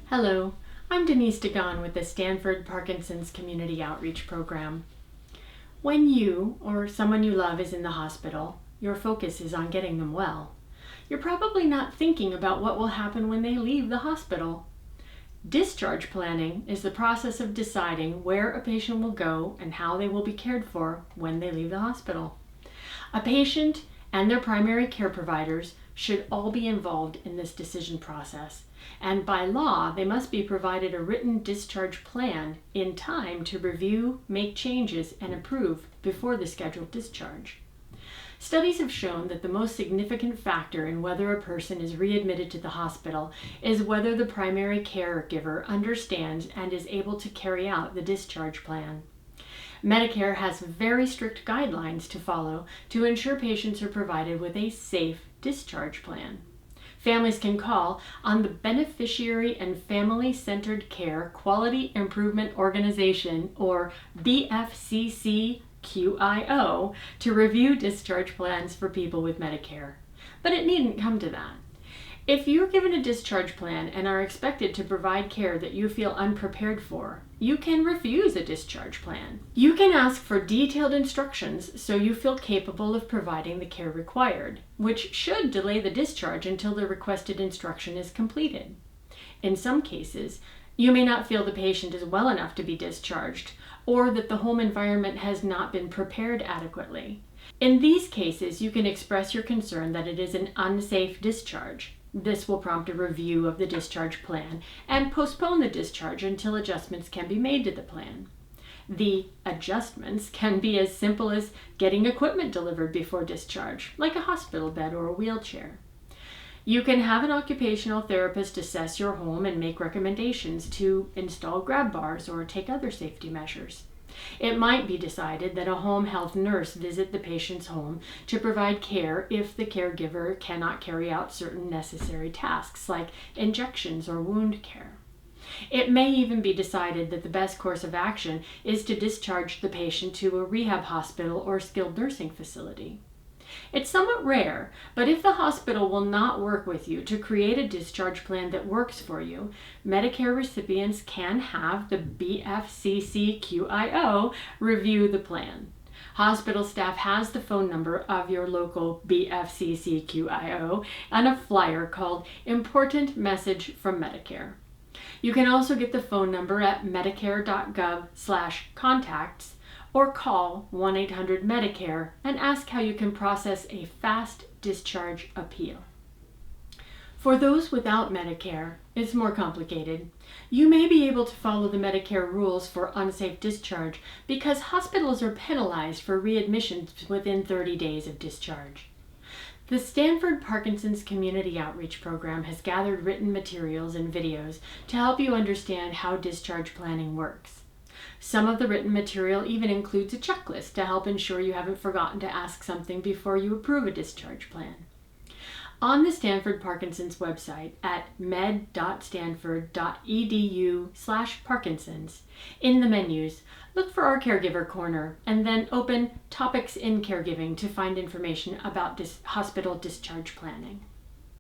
Hello, I'm Denise Dagan with the Stanford Parkinson's Community Outreach Program. When you or someone you love is in the hospital, your focus is on getting them well. You're probably not thinking about what will happen when they leave the hospital. Discharge planning is the process of deciding where a patient will go and how they will be cared for when they leave the hospital. A patient and their primary care providers should all be involved in this decision process, and by law they must be provided a written discharge plan in time to review, make changes, and approve before the scheduled discharge. Studies have shown that the most significant factor in whether a person is readmitted to the hospital is whether the primary caregiver understands and is able to carry out the discharge plan. Medicare has very strict guidelines to follow to ensure patients are provided with a safe discharge plan. Families can call on the Beneficiary and Family-Centered Care Quality Improvement Organization, or BFCCQIO, to review discharge plans for people with Medicare. But it needn't come to that. If you're given a discharge plan and are expected to provide care that you feel unprepared for, you can refuse a discharge plan. You can ask for detailed instructions so you feel capable of providing the care required, which should delay the discharge until the requested instruction is completed. In some cases, you may not feel the patient is well enough to be discharged, or that the home environment has not been prepared adequately. In these cases, you can express your concern that it is an unsafe discharge. This will prompt a review of the discharge plan and postpone the discharge until adjustments can be made to the plan. The adjustments can be as simple as getting equipment delivered before discharge, like a hospital bed or a wheelchair. You can have an occupational therapist assess your home and make recommendations to install grab bars or take other safety measures. It might be decided that a home health nurse visit the patient's home to provide care if the caregiver cannot carry out certain necessary tasks like injections or wound care. It may even be decided that the best course of action is to discharge the patient to a rehab hospital or skilled nursing facility. It's somewhat rare, but if the hospital will not work with you to create a discharge plan that works for you, Medicare recipients can have the BFCCQIO review the plan. Hospital staff has the phone number of your local BFCCQIO and a flyer called Important Message from Medicare. You can also get the phone number at medicare.gov/contacts or call 1-800-MEDICARE and ask how you can process a fast discharge appeal. For those without Medicare, it's more complicated. You may be able to follow the Medicare rules for unsafe discharge because hospitals are penalized for readmissions within 30 days of discharge. The Stanford Parkinson's Community Outreach Program has gathered written materials and videos to help you understand how discharge planning works. Some of the written material even includes a checklist to help ensure you haven't forgotten to ask something before you approve a discharge plan. On the Stanford Parkinson's website at med.stanford.edu/Parkinson's, in the menus, look for our Caregiver Corner and then open Topics in Caregiving to find information about hospital discharge planning.